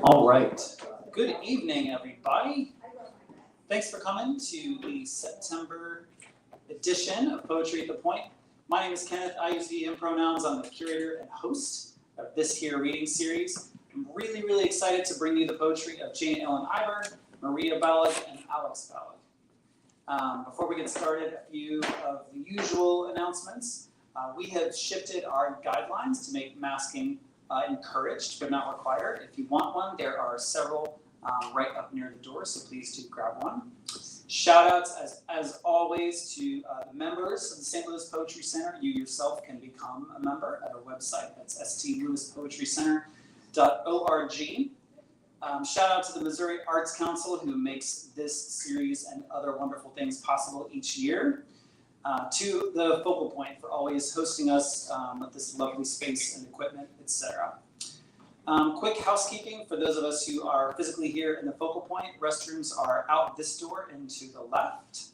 All right. Good evening, everybody. Thanks for coming to the September edition of Poetry at the Point. My name is Kenneth. I use he, him pronouns. I'm the curator and host of this here reading series. I'm really excited to bring you the poetry of Jane Ellen Ibur, Maria Balogh, and Alex Balogh. Before we get started, a few of the usual announcements. We have shifted our guidelines to make masking encouraged but not required. If you want one, there are several right up near the door, so please do grab one. Shout outs as always to the members of the St. Louis Poetry Center. You yourself can become a member at our website. That's stlouispoetrycenter.org. Shout out to the Missouri Arts Council who makes this series and other wonderful things possible each year. To the Focal Point for always hosting us with this lovely space and equipment, etc. Quick housekeeping for those of us who are physically here in the Focal Point. Restrooms are out this door and to the left.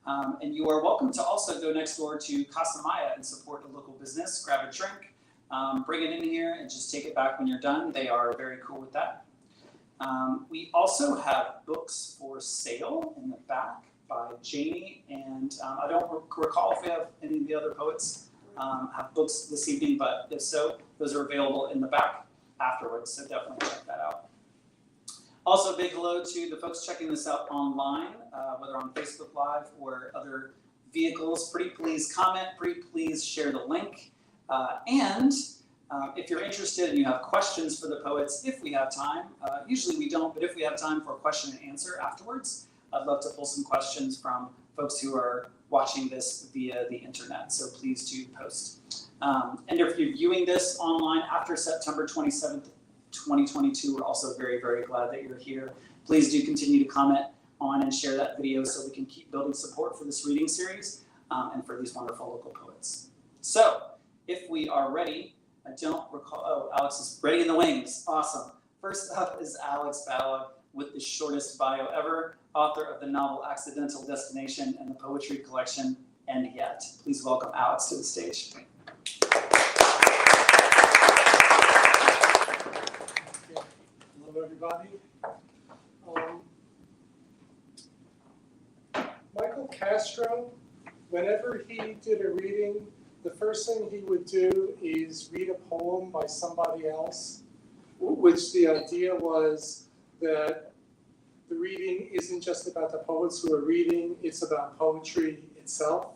And you are welcome to also go next door to Casa Maya and support a local business. Grab a drink, bring it in here, and just take it back when you're done. They are very cool with that. We also have books for sale in the back by Janie, and I don't recall if we have any of the other poets have books this evening, but if so, those are available in the back afterwards, so definitely check that out. Also, a big hello to the folks checking this out online, whether on Facebook Live or other vehicles. Pretty please comment, pretty please share the link, and if you're interested and you have questions for the poets, if we have time, usually we don't, but if we have time for a question and answer afterwards, I'd love to pull some questions from folks who are watching this via the internet, so please do post. And if you're viewing this online after September 27th, 2022, we're also very glad that you're here. Please do continue to comment on and share that video so we can keep building support for this reading series and for these wonderful local poets. So, if we are ready, I don't recall, oh, Alex is ready in the wings, awesome. First up is Alex Balogh with the shortest bio ever, author of the novel Accidental Destination and the poetry collection And Yet. Please welcome Alex to the stage. Hello, everybody. Michael Castro, whenever he did a reading, the first thing he would do is read a poem by somebody else, which the idea was that the reading isn't just about the poets who are reading, it's about poetry itself.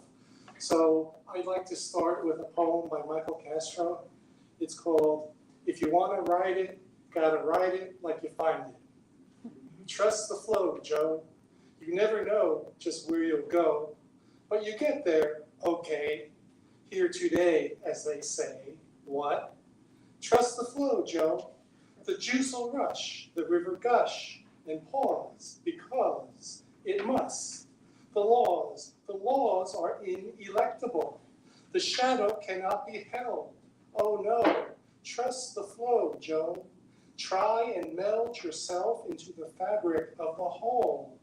So I'd like to start with a poem by Michael Castro. It's called, If You Want to Write It, Gotta Write It Like You Find It. Trust the flow, Joe. You never know just where you'll go, but you get there, okay. Here today, as they say, what? Trust the flow, Joe. The juice will rush, the river gush, and pause, because it must. The laws are inelectable. The shadow cannot be held. Oh no, trust the flow, Joe. Try and meld yourself into the fabric of the whole.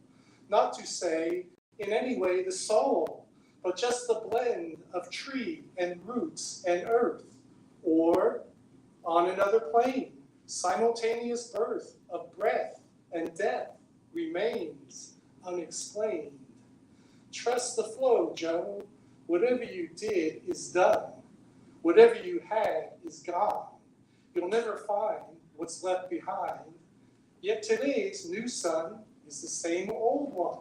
Not to say, in any way, the soul, but just the blend of tree and roots and earth. Or, on another plane, simultaneous birth of breath and death remains unexplained. Trust the flow, Joe. Whatever you did is done. Whatever you had is gone. You'll never find what's left behind. Yet today's new sun is the same old one,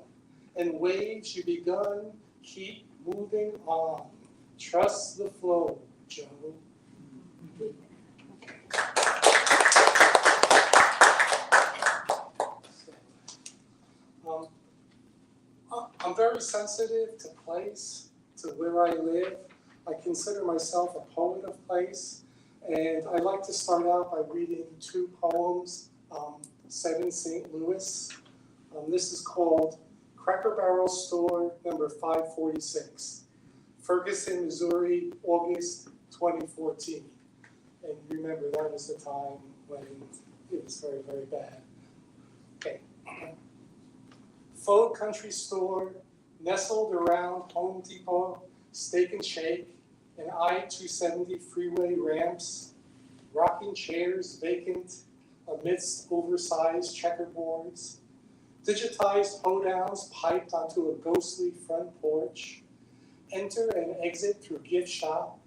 and waves you begun keep moving on. Trust the flow, Joe. I'm very sensitive to place, to where I live. I consider myself a poet of place, and I like to start out by reading two poems set in St. Louis. This is called Cracker Barrel Store number 546, Ferguson, Missouri, August 2014. And remember, that was the time when it was very bad. Okay. Faux country store, nestled around Home Depot, Steak and Shake, and I-270 freeway ramps, rocking chairs vacant, amidst oversized checkerboards, digitized hoedowns piped onto a ghostly front porch, enter and exit through gift shop,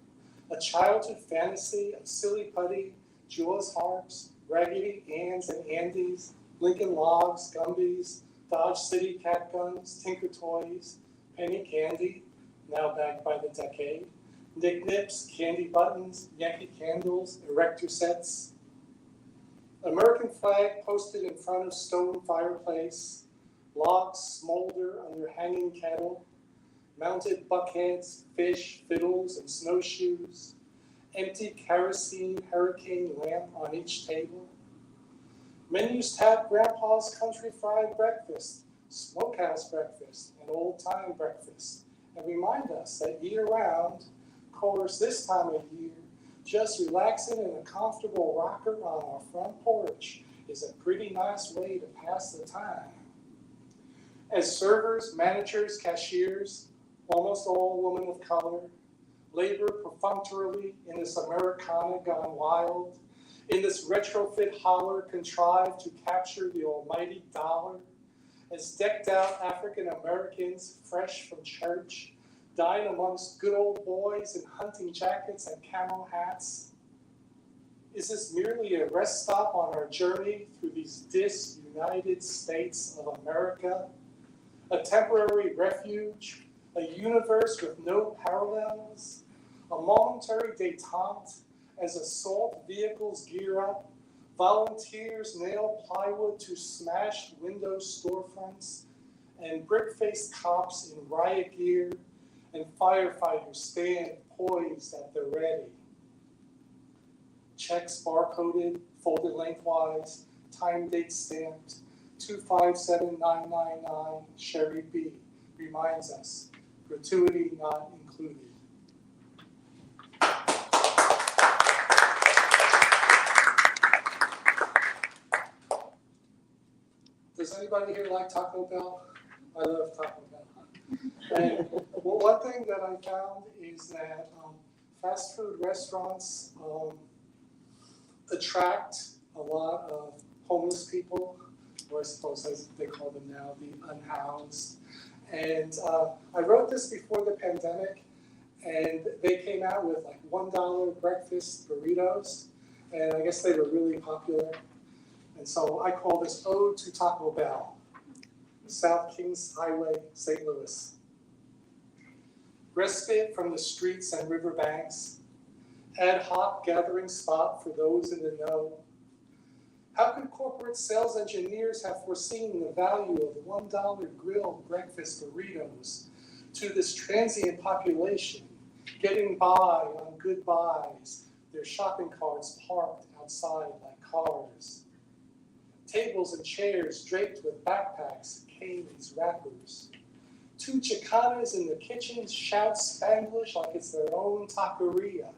a childhood fantasy of silly putty, Jaws harps, Raggedy Anns and Andys, Lincoln Logs, Gumbies, Dodge City cat guns, Tinker Toys, penny candy, now backed by the decade, Nick Nips, candy buttons, Yankee candles, erector sets, American flag posted in front of stone fireplace, logs smolder under hanging kettle, mounted buckheads, fish, fiddles, and snowshoes, empty kerosene hurricane lamp on each table. Menus tap Grandpa's country fried breakfast, smokehouse breakfast, and old-time breakfast, and remind us that year-round, of course this time of year, just relaxing in a comfortable rocker on our front porch is a pretty nice way to pass the time. As servers, managers, cashiers, almost all women of color, labor perfunctorily in this Americana gone wild, in this retrofit holler contrived to capture the almighty dollar, as decked out African Americans fresh from church dine amongst good old boys in hunting jackets and camo hats? Is this merely a rest stop on our journey through these disunited states of America? A temporary refuge? A universe with no parallels? A momentary détente as assault vehicles gear up, volunteers nail plywood to smashed window storefronts, and brick-faced cops in riot gear and firefighters stand poised at the ready. Checks barcoded, folded lengthwise, time date stamped, 257999 Sherry B reminds us, gratuity not included. Does anybody here like Taco Bell? I love Taco Bell. And well, one thing that I found is that fast food restaurants attract a lot of homeless people, or I suppose as they call them now, the unhoused. And I wrote this before the pandemic, and they came out with like $1 breakfast burritos, and I guess they were really popular. And so I call this Ode to Taco Bell, South Kings Highway, St. Louis. Respite from the streets and riverbanks, ad hoc gathering spot for those in the know. How could corporate sales engineers have foreseen the value of $1 grilled breakfast burritos to this transient population, getting by on good buys, their shopping carts parked outside like cars? Tables and chairs draped with backpacks, canes, wrappers. Two Chicanas in the kitchen shout Spanglish like it's their own taqueria,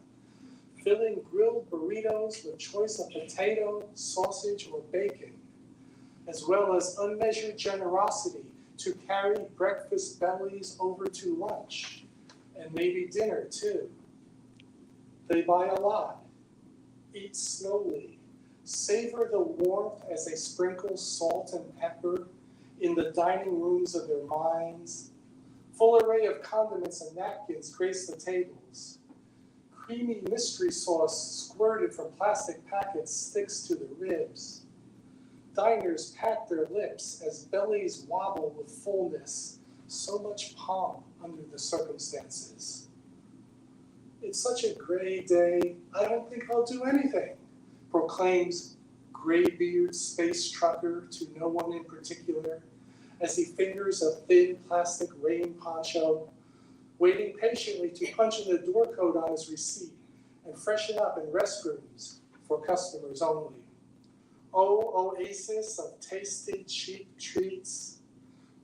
filling grilled burritos with choice of potato, sausage, or bacon, as well as unmeasured generosity to carry breakfast bellies over to lunch, and maybe dinner too. They buy a lot, eat slowly, savor the warmth as they sprinkle salt and pepper in the dining rooms of their minds. Full array of condiments and napkins grace the tables. Creamy mystery sauce squirted from plastic packets sticks to the ribs. Diners pat their lips as bellies wobble with fullness, so much pomp under the circumstances. It's such a gray day, I don't think I'll do anything, proclaims gray-beard space trucker to no one in particular, as he fingers a thin plastic rain poncho, waiting patiently to punch in the door code on his receipt and freshen up in restrooms for customers only. Oh, oasis of tasted cheap treats,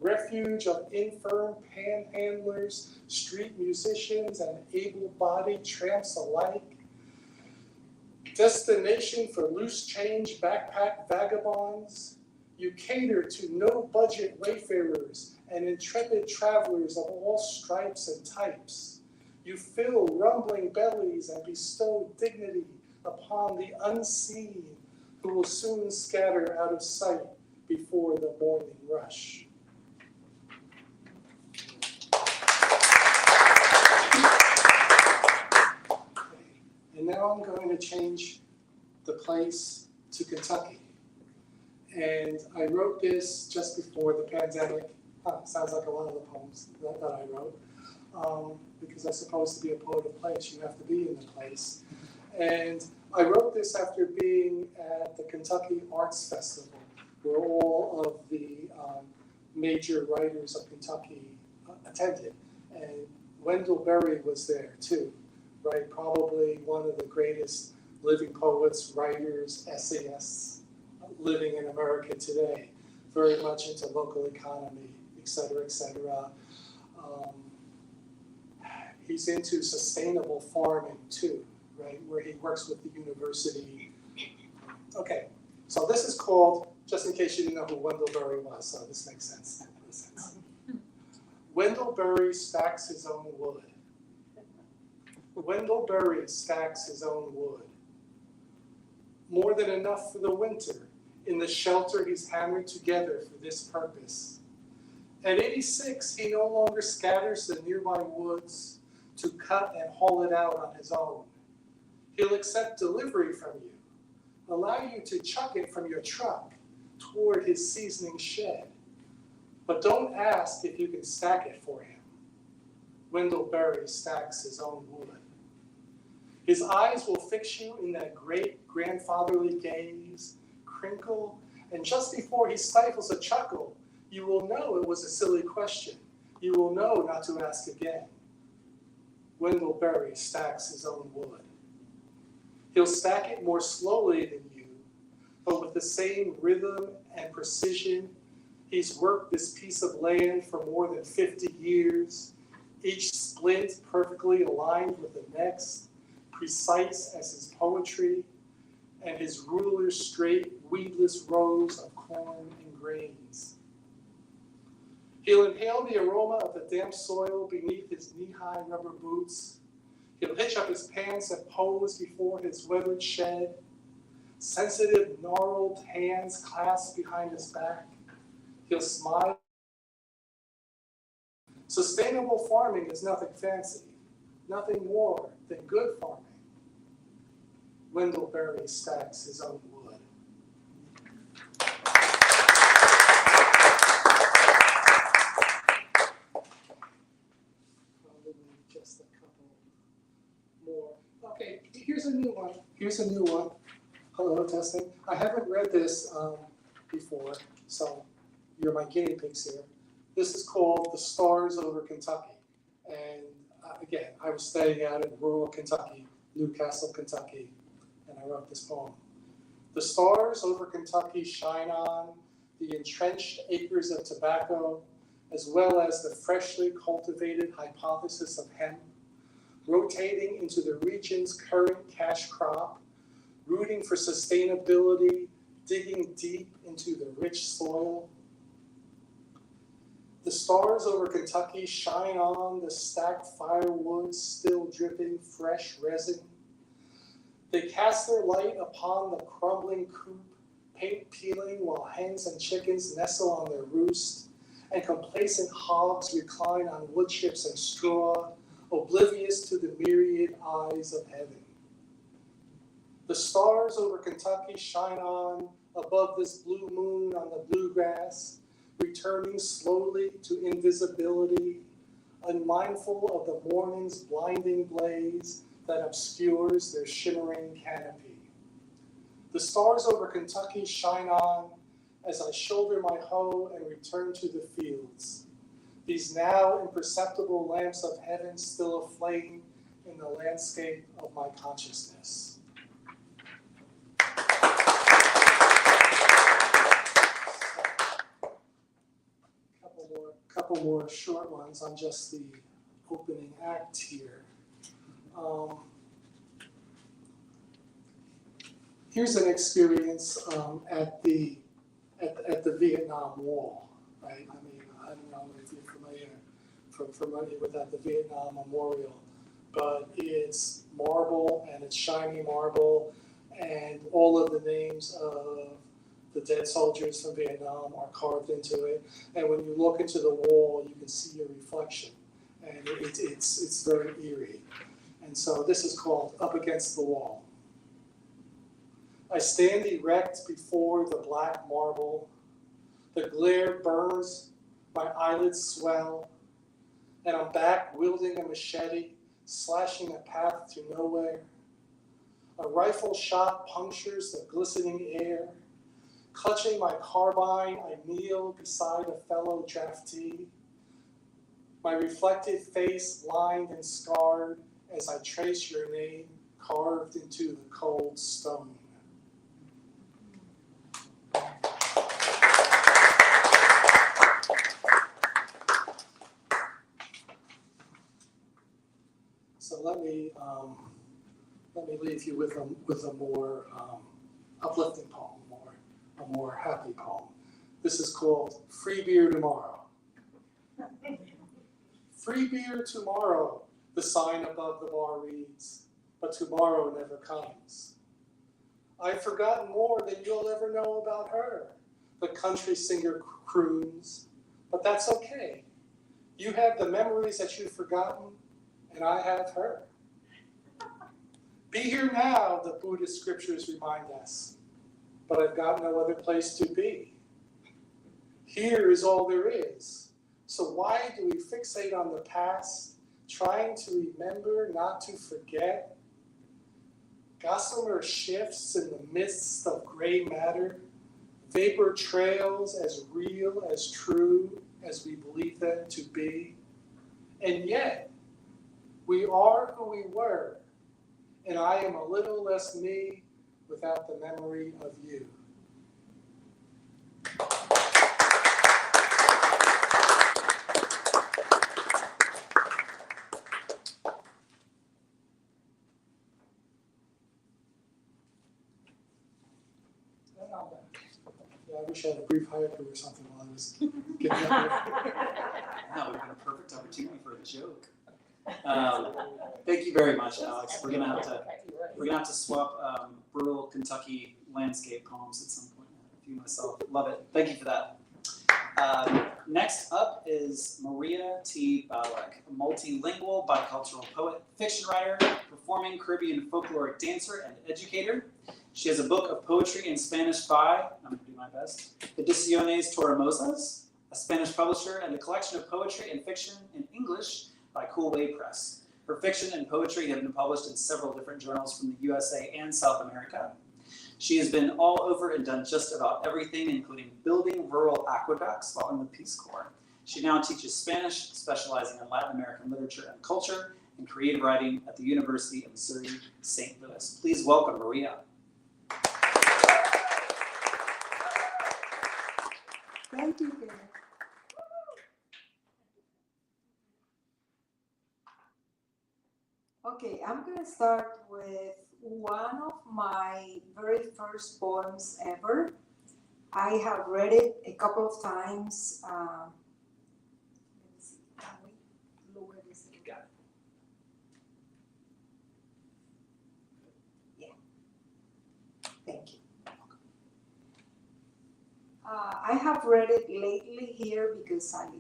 refuge of infirm panhandlers, street musicians, and able-bodied tramps alike, destination for loose change backpack vagabonds. You cater to no-budget wayfarers and intrepid travelers of all stripes and types. You fill rumbling bellies and bestow dignity upon the unseen who will soon scatter out of sight before the morning rush. And now I'm going to change the place to Kentucky. And I wrote this just before the pandemic. Sounds like one of the poems that I wrote. Because I suppose to be a poet of place, you have to be in the place. And I wrote this after being at the Kentucky Arts Festival, where all of the major writers of Kentucky attended. And Wendell Berry was there too, right? Probably one of the greatest living poets, writers, essayists living in America today, very much into local economy, et cetera, et cetera. He's into sustainable farming too, right, where he works with the university. Okay, so this is called, just in case you didn't know who Wendell Berry was, so this makes sense. Wendell Berry stacks his own wood. Wendell Berry stacks his own wood. More than enough for the winter in the shelter he's hammered together for this purpose. At 86, he no longer scatters the nearby woods to cut and haul it out on his own. He'll accept delivery from you, allow you to chuck it from your truck toward his seasoning shed. But don't ask if you can stack it for him. Wendell Berry stacks his own wood. His eyes will fix you in that great grandfatherly gaze, crinkle, and just before he stifles a chuckle, you will know it was a silly question. You will know not to ask again. Wendell Berry stacks his own wood. He'll stack it more slowly than you, but with the same rhythm and precision. He's worked this piece of land for more than 50 years, each splint perfectly aligned with the next, precise as his poetry, and his ruler's straight, weedless rows of corn and grains. He'll inhale the aroma of the damp soil beneath his knee-high rubber boots. He'll hitch up his pants and pose before his weathered shed, sensitive, gnarled hands clasped behind his back. He'll smile. Sustainable farming is nothing fancy, nothing more than good farming. Wendell Berry stacks his own wood. Probably just a couple more. Okay, here's a new one. Hello, testing. I haven't read this before, so you're my guinea pigs here. This is called The Stars Over Kentucky. And again, I was staying out in rural Kentucky, Newcastle, Kentucky, and I wrote this poem. The stars over Kentucky shine on the entrenched acres of tobacco, as well as the freshly cultivated hypothesis of hemp, rotating into the region's current cash crop, rooting for sustainability, digging deep into the rich soil. The stars over Kentucky shine on the stacked firewood still dripping fresh resin. They cast their light upon the crumbling coop, paint peeling while hens and chickens nestle on their roost, and complacent hogs recline on wood chips and straw, oblivious to the myriad eyes of heaven. The stars over Kentucky shine on above this blue moon on the bluegrass, returning slowly to invisibility, unmindful of the morning's blinding blaze that obscures their shimmering canopy. The stars over Kentucky shine on as I shoulder my hoe and return to the fields, these now imperceptible lamps of heaven still aflame in the landscape of my consciousness. Couple more short ones on just the opening act here. Here's an experience at the Vietnam Wall, right? I mean, I don't know if you're familiar with that, the Vietnam Memorial, but it's marble and it's shiny marble, and all of the names of the dead soldiers from Vietnam are carved into it. And when you look into the wall, you can see your reflection, and it's very eerie. And so this is called Up Against the Wall. I stand erect before the black marble. The glare burns, my eyelids swell, and I'm back wielding a machete, slashing a path to nowhere. A rifle shot punctures the glistening air. Clutching my carbine, I kneel beside a fellow draftee. My reflected face lined and scarred as I trace your name carved into the cold stone. So let me leave you with a more uplifting poem, a more happy poem. This is called Free Beer Tomorrow. Free beer tomorrow, the sign above the bar reads, but tomorrow never comes. I've forgotten more than you'll ever know about her, the country singer croons, but that's okay. You have the memories that you've forgotten, and I have her. Be here now, the Buddhist scriptures remind us, but I've got no other place to be. Here is all there is. So why do we fixate on the past, trying to remember, not to forget? Gossamer shifts in the midst of gray matter, vapor trails as real, as true as we believe them to be. And yet, we are who we were, and I am a little less me without the memory of you. Yeah, I wish I had a brief haiku or something while I was getting up here. That would have been a perfect opportunity for a joke. Thank you very much, Alex. We're gonna have to swap rural Kentucky landscape poems at some point. A few myself. Love it. Thank you for that. Next up is Maria T. Balogh, a multilingual bicultural poet, fiction writer, performing Caribbean folkloric dancer, and educator. She has a book of poetry in Spanish by, I'm going to do my best, Ediciones Torremosas, a Spanish publisher, and a collection of poetry and fiction in English by Cool Way Press. Her fiction and poetry have been published in several different journals from the USA and South America. She has been all over and done just about everything, including building rural aqueducts while in the Peace Corps. She now teaches Spanish, specializing in Latin American literature and culture, and creative writing at the University of Missouri, St. Louis. Please welcome Maria. Thank you, Kenneth. Okay, I'm going to start with one of my very first poems ever. I have read it a couple of times. Let me see. Can we lower this? You got it. Yeah. Thank you. I have read it lately here because I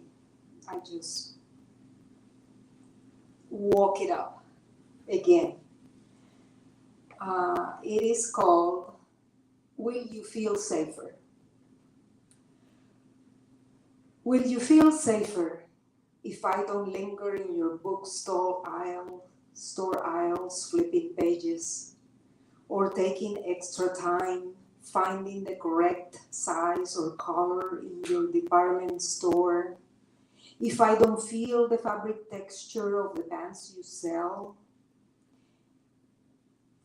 just woke it up again. It is called Will You Feel Safer? Will you feel safer if I don't linger in your bookstore aisles, flipping pages, or taking extra time finding the correct size or color in your department store? If I don't feel the fabric texture of the pants you sell,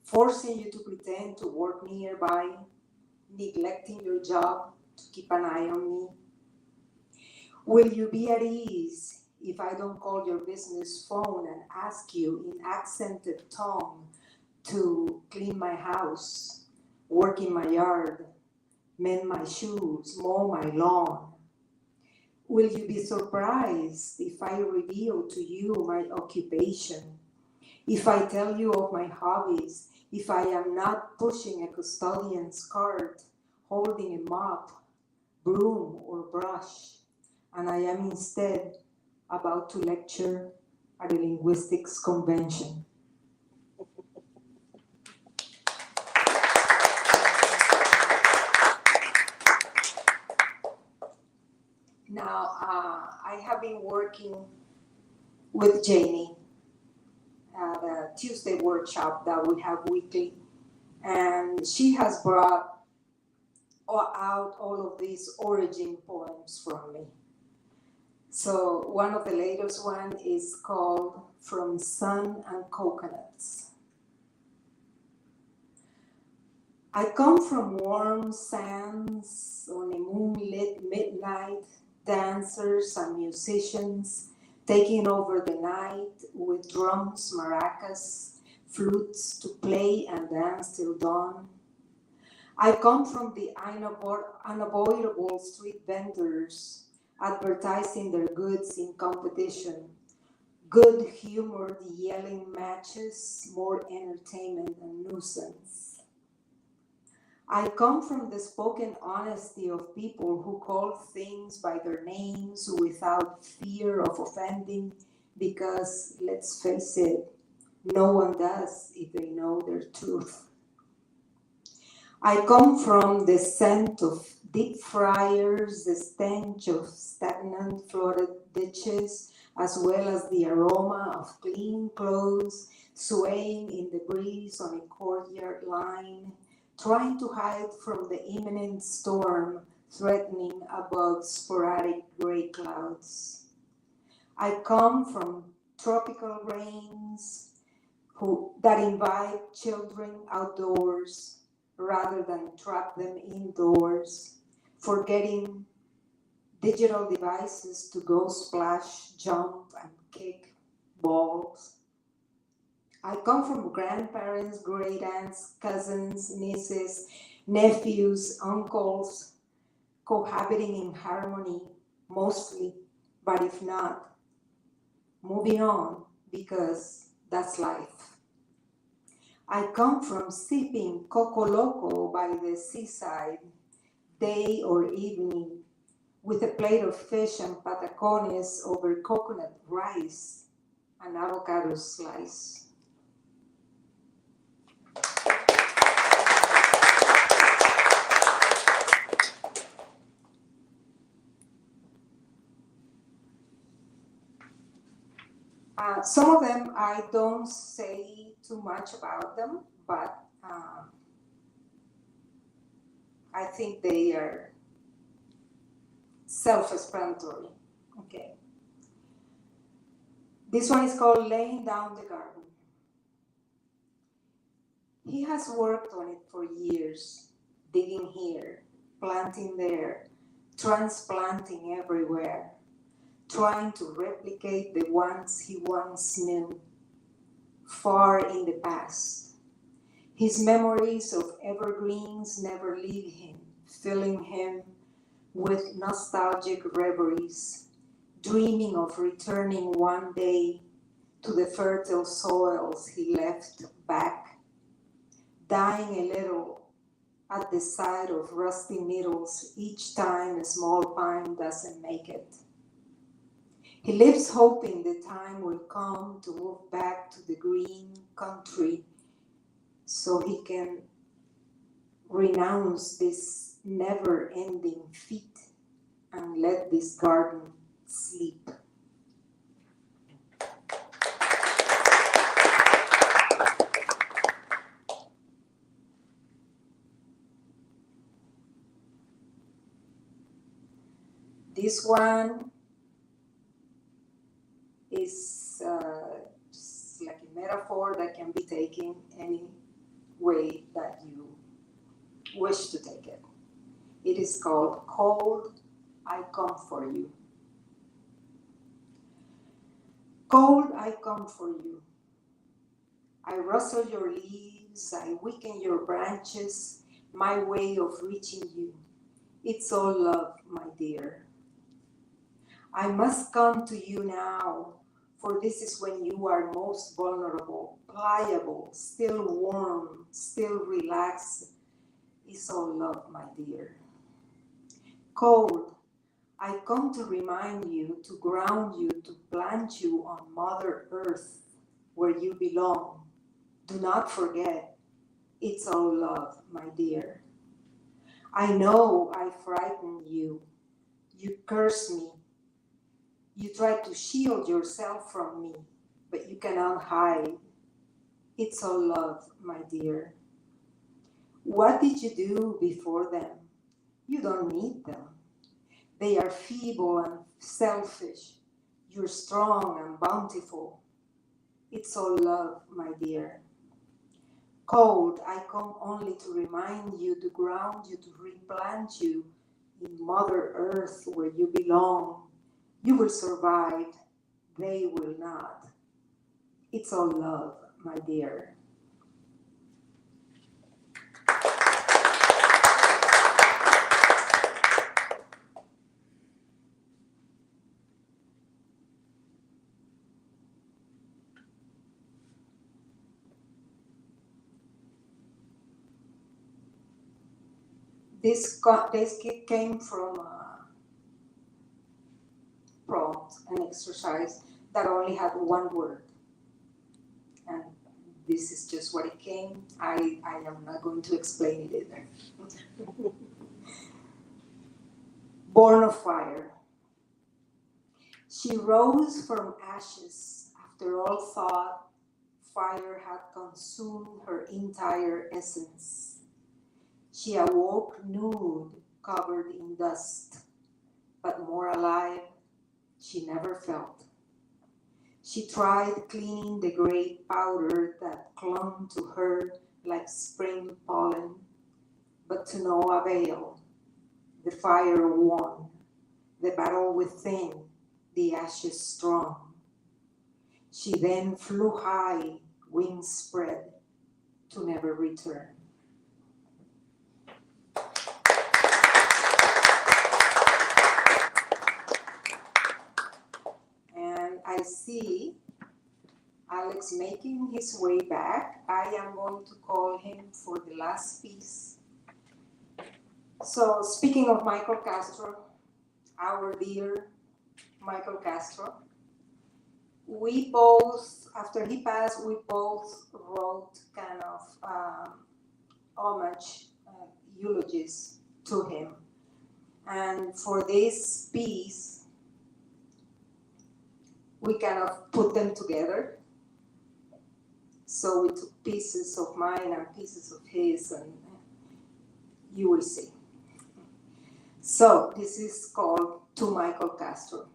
forcing you to pretend to work nearby, neglecting your job to keep an eye on me? Will you be at ease if I don't call your business phone and ask you in accented tone to clean my house, work in my yard, mend my shoes, mow my lawn? Will you be surprised if I reveal to you my occupation? If I tell you of my hobbies, if I am not pushing a custodian's cart, holding a mop, broom, or brush, and I am instead about to lecture at a linguistics convention. Now, I have been working with Janie at a Tuesday workshop that we have weekly, and she has brought out all of these origin poems from me. So one of the latest one is called From Sun and Coconuts. I come from warm sands on a moonlit midnight, dancers and musicians taking over the night with drums, maracas, flutes to play and dance till dawn. I come from the unavoidable street vendors advertising their goods in competition. Good humored yelling matches, more entertainment than nuisance. I come from the spoken honesty of people who call things by their names without fear of offending, because, let's face it, no one does if they know their truth. I come from the scent of deep fryers, the stench of stagnant flooded ditches, as well as the aroma of clean clothes swaying in the breeze on a courtyard line, trying to hide from the imminent storm threatening above sporadic gray clouds. I come from tropical rains that invite children outdoors rather than trap them indoors, forgetting digital devices to go splash, jump, and kick balls. I come from grandparents, great aunts, cousins, nieces, nephews, uncles, cohabiting in harmony, mostly, but if not, moving on, because that's life. I come from sipping Coco Loco by the seaside, day or evening, with a plate of fish and patacones over coconut rice and avocado slice. Some of them I don't say too much about them, but I think they are self-explanatory. Okay. This one is called Laying Down the Garden. He has worked on it for years, digging here, planting there, transplanting everywhere, trying to replicate the ones he once knew, far in the past. His memories of evergreens never leave him, filling him with nostalgic reveries, dreaming of returning one day to the fertile soils he left back, dying a little at the sight of rusty needles each time a small pine doesn't make it. He lives hoping the time will come to move back to the green country so he can renounce this never-ending feat and let this garden sleep. This one is just like a metaphor that can be taken any way that you wish to take it. It is called Cold, I Come For You. Cold, I come for you. I rustle your leaves, I weaken your branches, my way of reaching you. It's all love, my dear. I must come to you now, For this is when you are most vulnerable, pliable, still warm, still relaxed. It's all love, my dear. Cold, I come to remind you, to ground you, to plant you on Mother Earth, where you belong. Do not forget, it's all love, my dear. I know I frighten you. You curse me. You try to shield yourself from me, but you cannot hide. It's all love, my dear. What did you do before them? You don't need them. They are feeble and selfish. You're strong and bountiful. It's all love, my dear. Cold, I come only to remind you, to ground you, to replant you in Mother Earth where you belong. You will survive. They will not. It's all love, my dear. This came from a prompt, an exercise that only had one word. And this is just what it came. I am not going to explain it either. Born of fire. She rose from ashes. After all thought, fire had consumed her entire essence. She awoke nude, covered in dust, but more alive she never felt. She tried cleaning the gray powder that clung to her like spring pollen, but to no avail. The fire won, the battle within, the ashes strong. She then flew high, wings spread, to never return. And I see Alex making his way back. I am going to call him for the last piece. So speaking of Michael Castro, our dear Michael Castro, we both, after he passed, we both wrote kind of homage, eulogies to him. And for this piece, we kind of put them together. So we took pieces of mine and pieces of his, and you will see. So this is called To Michael Castro.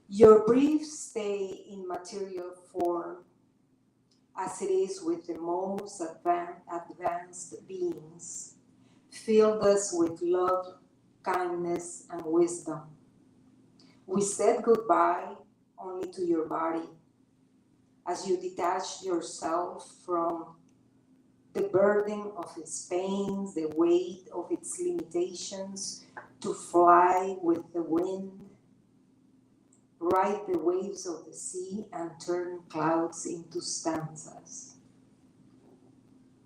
Your brief stay in material form, as it is with the most advanced beings, filled us with love, kindness, and wisdom. We said goodbye only to your body, as you detached yourself from the burden of its pains, the weight of its limitations, to fly with the wind, ride the waves of the sea, and turn clouds into stanzas.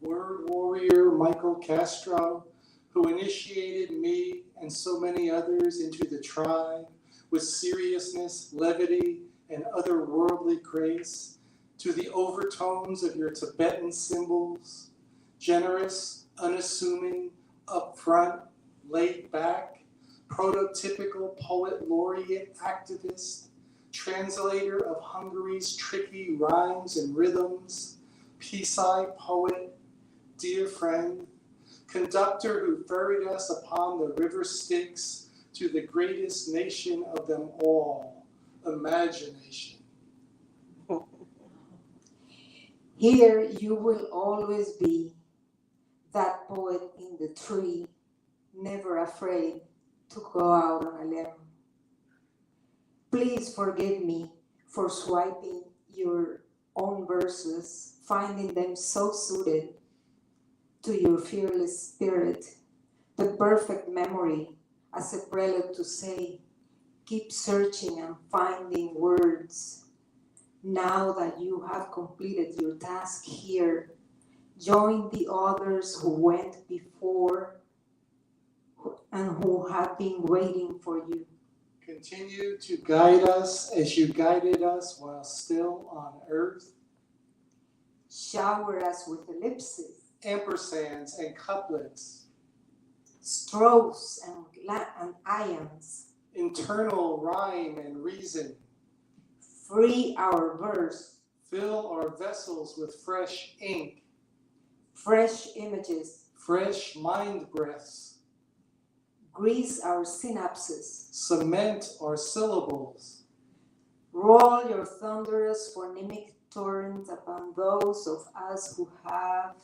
Word warrior Michael Castro, who initiated me and so many others into the tribe with seriousness, levity, and otherworldly grace, to the overtones of your Tibetan symbols, generous, unassuming, upfront, laid back, prototypical poet laureate activist, translator of Hungary's tricky rhymes and rhythms, peace-eye poet, dear friend, conductor who ferried us upon the river Styx to the greatest nation of them all, imagination. Here you will always be, that poet in the tree, never afraid to go out on a limb. Please forgive me for swiping your own verses, finding them so suited to your fearless spirit, the perfect memory as a prelude to say, Keep searching and finding words. Now that you have completed your task here, join the others who went before and who have been waiting for you. Continue to guide us as you guided us while still on earth. Shower us with ellipses, Ampersands and couplets, strophes and ions. internal rhyme and reason. Free our verse, Fill our vessels with fresh ink, fresh images. fresh mind breaths. Grease our synapses. Cement our syllables. Roll your thunderous phonemic torrent upon those of us who have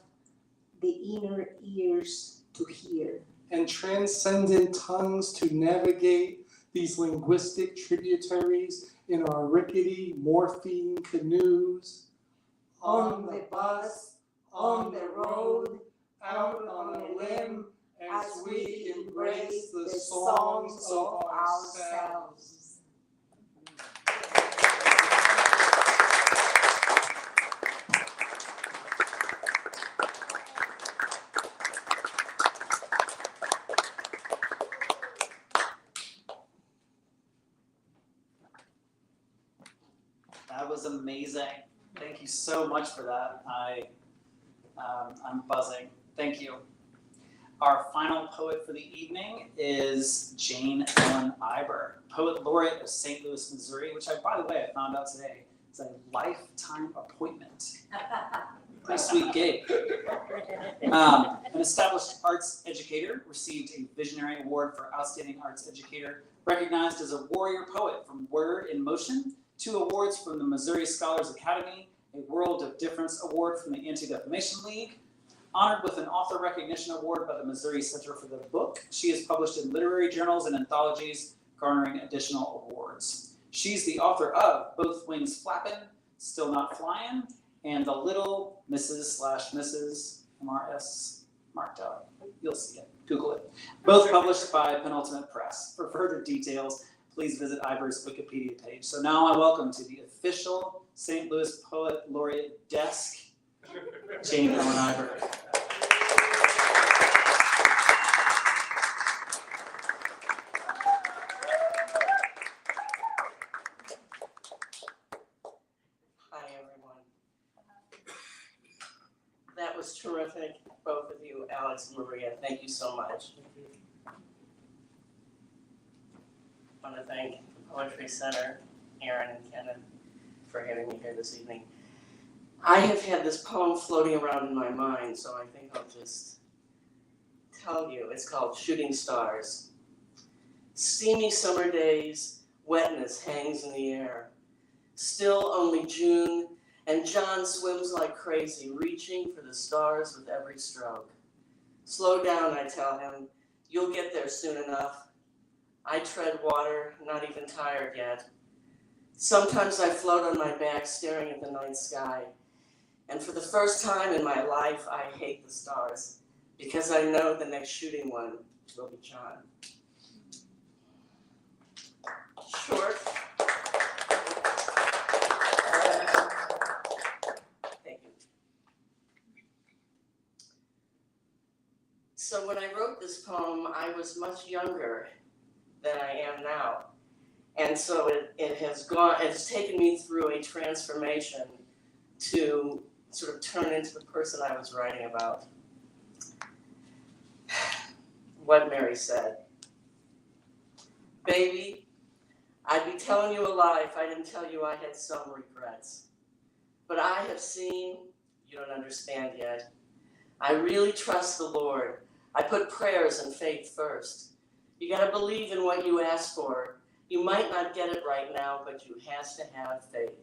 the inner ears to hear. And transcendent tongues to navigate these linguistic tributaries in our rickety morphine canoes. On the bus, on the road, out on a limb, as we embrace the songs of ourselves. That was amazing. Thank you so much for that. I'm buzzing. Thank you. Our final poet for the evening is Jane Ellen Ibur, Poet Laureate of St. Louis, Missouri, which by the way, I found out today is a lifetime appointment. Pretty sweet gig. An established arts educator, received a Visionary Award for Outstanding Arts Educator, recognized as a warrior poet from Word in Motion, 2 awards from the Missouri Scholars Academy, a World of Difference Award from the Anti-Defamation League, honored with an Author Recognition Award by the Missouri Center for the Book. She is published in literary journals and anthologies, garnering additional awards. She's the author of Both Wings Flappin', Still Not Flyin', and The Little Mrs. MRS marked out. You'll see it. Google it. Both published by Penultimate Press. For further details, please visit Ibur's Wikipedia page. So now I welcome to the official St. Louis Poet Laureate desk, Jane Ellen Ibur. Hi, everyone. That was terrific, both of you, Alex and Maria. Thank you so much. I want to thank the Poetry Center, Aaron and Kenneth, for having me here this evening. I have had this poem floating around in my mind, so I think I'll just tell you. It's called Shooting Stars. Steamy summer days, wetness hangs in the air. Still only June, and John swims like crazy, reaching for the stars with every stroke. Slow down, I tell him. You'll get there soon enough. I tread water, not even tired yet. Sometimes I float on my back, staring at the night sky. And for the first time in my life, I hate the stars, because I know the next shooting one will be John. Short. Thank you. So when I wrote this poem, I was much younger than I am now. And so it's taken me through a transformation to sort of turn into the person I was writing about. What Mary said. Baby, I'd be telling you a lie if I didn't tell you I had some regrets. But I have seen, you don't understand yet. I really trust the Lord. I put prayers and faith first. You gotta believe in what you ask for. You might not get it right now, but you has to have faith.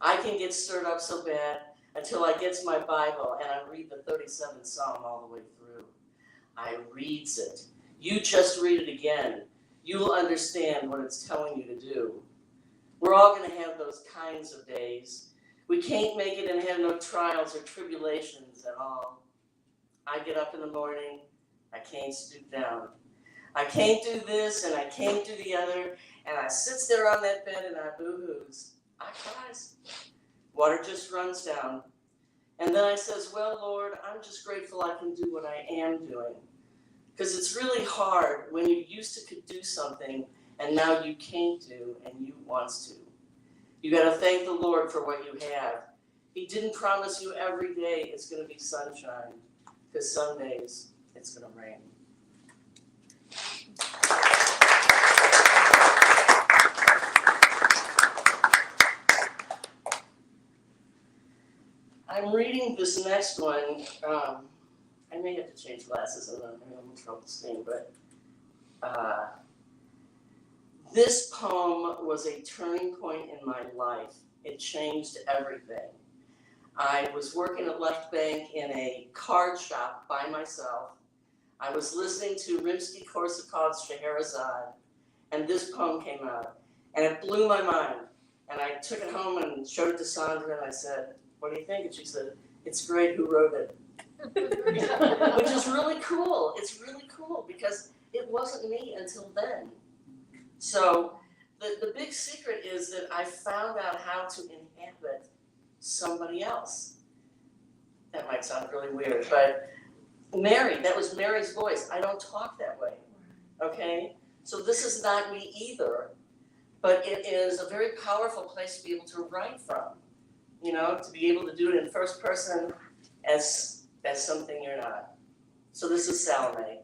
I can get stirred up so bad until I get to my Bible and I read the 37th Psalm all the way through. I reads it. You just read it again. You'll understand what it's telling you to do. We're all gonna have those kinds of days. We can't make it and have no trials or tribulations at all. I get up in the morning, I can't stoop down. I can't do this and I can't do the other, And I sits there on that bed and I boo-hoos. I cries. Water just runs down. And then I says, well, Lord, I'm just grateful I can do what I am doing. Because it's really hard when you used to could do something and now you can't do and you wants to. You got to thank the Lord for what you have. He didn't promise you every day it's going to be sunshine, because some days it's going to rain. I'm reading this next one. I may have to change glasses. I'm having trouble seeing, but this poem was a turning point in my life. It changed everything. I was working at Left Bank in a card shop by myself. I was listening to Rimsky-Korsakov's Scheherazade, and this poem came out, and it blew my mind. And I took it home and showed it to Sandra, and I said, what do you think? And she said, it's great, who wrote it? Which is really cool. It's really cool because it wasn't me until then. So the big secret is that I found out how to inhabit somebody else. That might sound really weird, but Mary, that was Mary's voice. I don't talk that way, okay? So this is not me either, but it is a very powerful place to be able to write from, you know, to be able to do it in first person as something you're not. So this is Salome.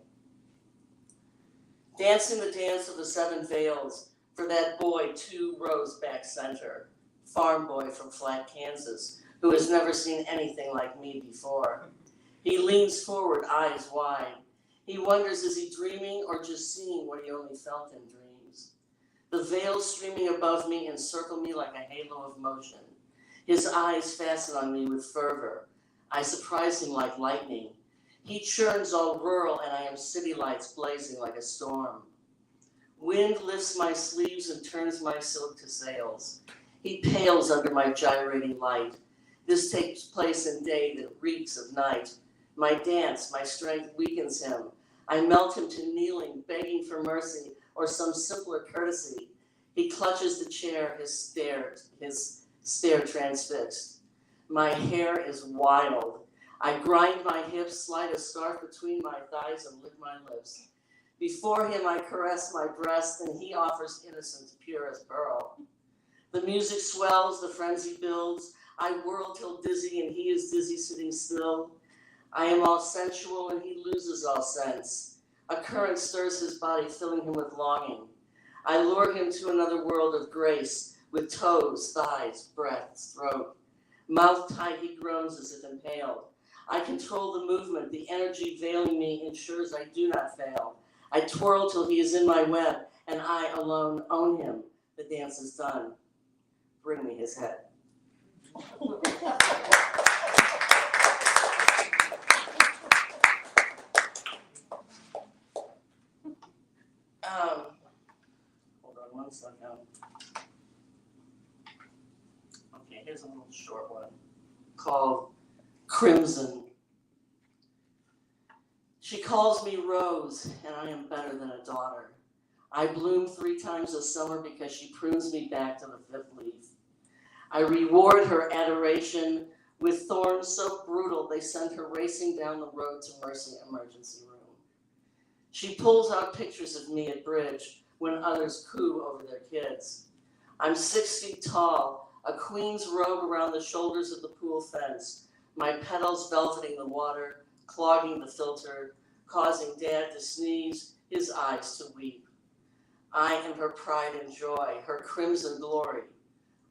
Dancing the dance of the seven veils for that boy 2 rows back center, farm boy from Flat, Kansas, who has never seen anything like me before. He leans forward, eyes wide. He wonders, is he dreaming or just seeing what he only felt in dreams? The veils streaming above me encircle me like a halo of motion. His eyes fasten on me with fervor. I surprise him like lightning. He churns all rural, and I am city lights blazing like a storm. Wind lifts my sleeves and turns my silk to sails. He pales under my gyrating light. This takes place in day that reeks of night. My dance, my strength weakens him. I melt him to kneeling, begging for mercy or some simpler courtesy. He clutches the chair, his stare transfixed. My hair is wild. I grind my hips, slide a scarf between my thighs, and lick my lips. Before him I caress my breast, and he offers innocence pure as pearl. The music swells, the frenzy builds. I whirl till dizzy, and he is dizzy sitting still. I am all sensual, and he loses all sense. A current stirs his body, filling him with longing. I lure him to another world of grace, with toes, thighs, breath, throat. Mouth tight, he groans as if impaled. I control the movement, the energy veiling me ensures I do not fail. I twirl till he is in my web, and I alone own him. The dance is done. Bring me his head. Hold on one second. Okay, here's a little short one called Crimson. She calls me Rose, and I am better than a daughter. I bloom 3 times a summer because she prunes me back to the 5th leaf. I reward her adoration with thorns so brutal they send her racing down the road to Mercy Emergency Room. She pulls out pictures of me at bridge when others coo over their kids. I'm 6 feet tall, a queen's robe around the shoulders of the pool fence, my petals velveting the water, clogging the filter, causing Dad to sneeze, his eyes to weep. I am her pride and joy, her crimson glory.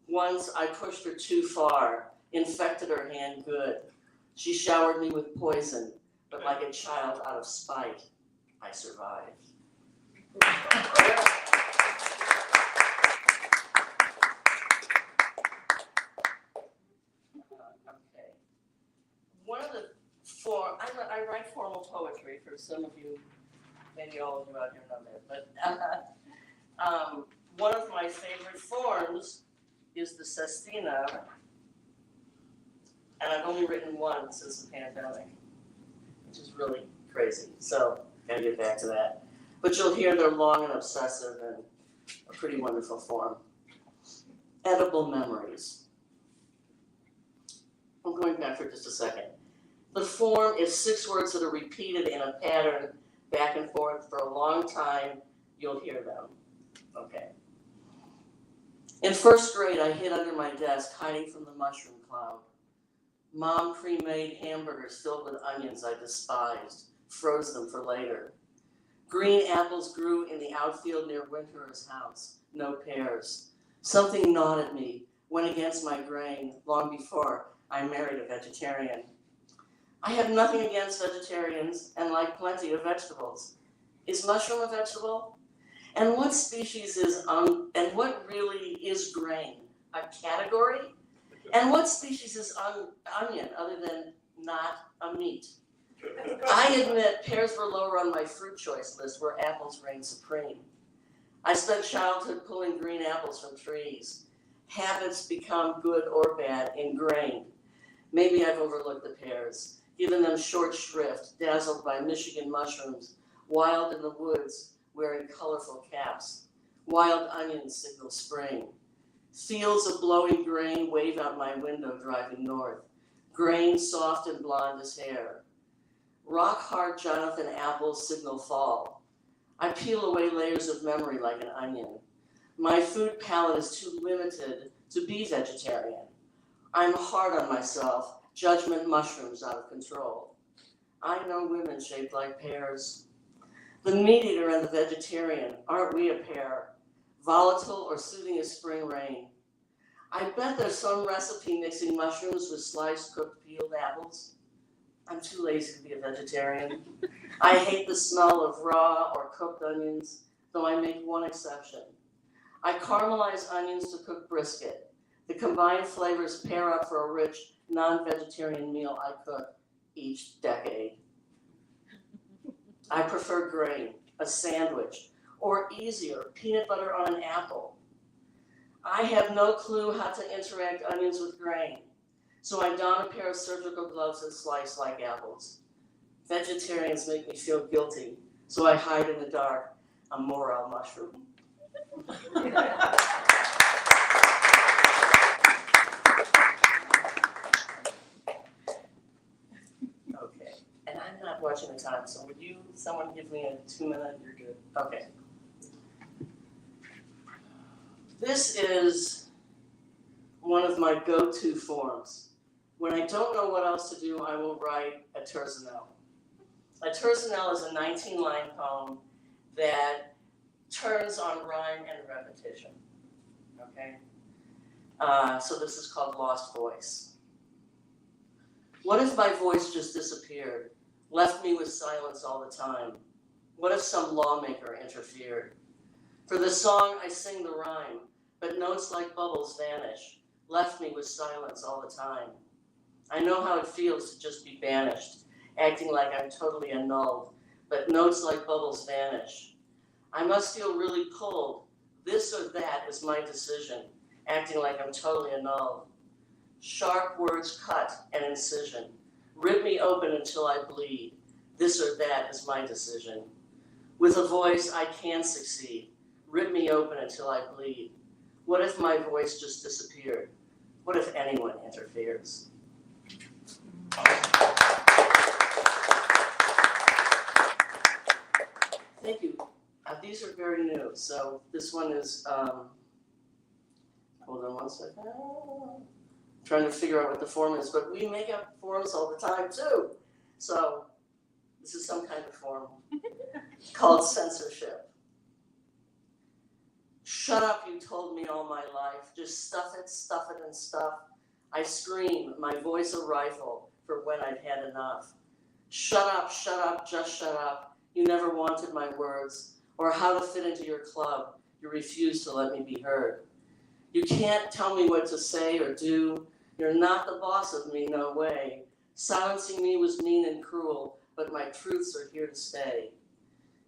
Once I pushed her too far, infected her hand good. She showered me with poison, but like a child out of spite, I survived. Okay. One of the I write formal poetry for some of you, maybe all of you out here know that, but one of my favorite forms is the sestina, and I've only written one since the pandemic, which is really crazy, so gotta get back to that. But you'll hear they're long and obsessive, and a pretty wonderful form. Edible memories. I'm going back for just a second. The form is 6 words that are repeated in a pattern back and forth for a long time. You'll hear them. Okay. In 1st grade, I hid under my desk, hiding from the mushroom cloud. Mom pre-made hamburgers filled with onions I despised, froze them for later. Green apples grew in the outfield near Winter's house, no pears. Something gnawed at me, went against my grain long before I married a vegetarian. I have nothing against vegetarians and like plenty of vegetables. Is mushroom a vegetable? And what species is, and what really is grain? A category? And what species is onion other than not a meat? I admit pears were lower on my fruit choice list where apples reigned supreme. I spent childhood pulling green apples from trees. Habits become good or bad, ingrained. Maybe I've overlooked the pears, given them short shrift, dazzled by Michigan mushrooms, wild in the woods, wearing colorful caps. Wild onions signal spring. Fields of blowing grain wave out my window driving north. Grain soft and blonde as hair. Rock-hard Jonathan apples signal fall. I peel away layers of memory like an onion. My food palette is too limited to be vegetarian. I'm hard on myself, judgment mushrooms out of control. I know women shaped like pears. The meat eater and the vegetarian, aren't we a pair? Volatile or soothing as spring rain. I bet there's some recipe mixing mushrooms with sliced cooked peeled apples. I'm too lazy to be a vegetarian. I hate the smell of raw or cooked onions, though I make one exception. I caramelize onions to cook brisket. The combined flavors pair up for a rich, non-vegetarian meal I cook each decade. I prefer grain, a sandwich, or easier, peanut butter on an apple. I have no clue how to interact onions with grain, so I don a pair of surgical gloves and slice like apples. Vegetarians make me feel guilty, so I hide in the dark, a morel mushroom. Okay, and I'm not watching the time, so would someone give me a 2-minute? You're good. Okay. This is one of my go-to forms. When I don't know what else to do, I will write a terzinelle. A terzinelle is a 19-line poem that turns on rhyme and repetition. Okay? So this is called Lost Voice. What if my voice just disappeared, left me with silence all the time? What if some lawmaker interfered? For the song, I sing the rhyme, but notes like bubbles vanish, left me with silence all the time. I know how it feels to just be banished, acting like I'm totally annulled, but notes like bubbles vanish. I must feel really pulled. This or that is my decision, acting like I'm totally annulled. Sharp words cut and incision. Rip me open until I bleed. This or that is my decision. With a voice, I can succeed. Rip me open until I bleed. What if my voice just disappeared? What if anyone interferes? Thank you. These are very new. So this one is, hold on one second. Trying to figure out what the form is, but we make up forms all the time too. So this is some kind of form called censorship. Shut up, you told me all my life. Just stuff it, and stuff. I scream, my voice a rifle for when I've had enough. Shut up, just shut up. You never wanted my words or how to fit into your club. You refused to let me be heard. You can't tell me what to say or do. You're not the boss of me, no way. Silencing me was mean and cruel, but my truths are here to stay.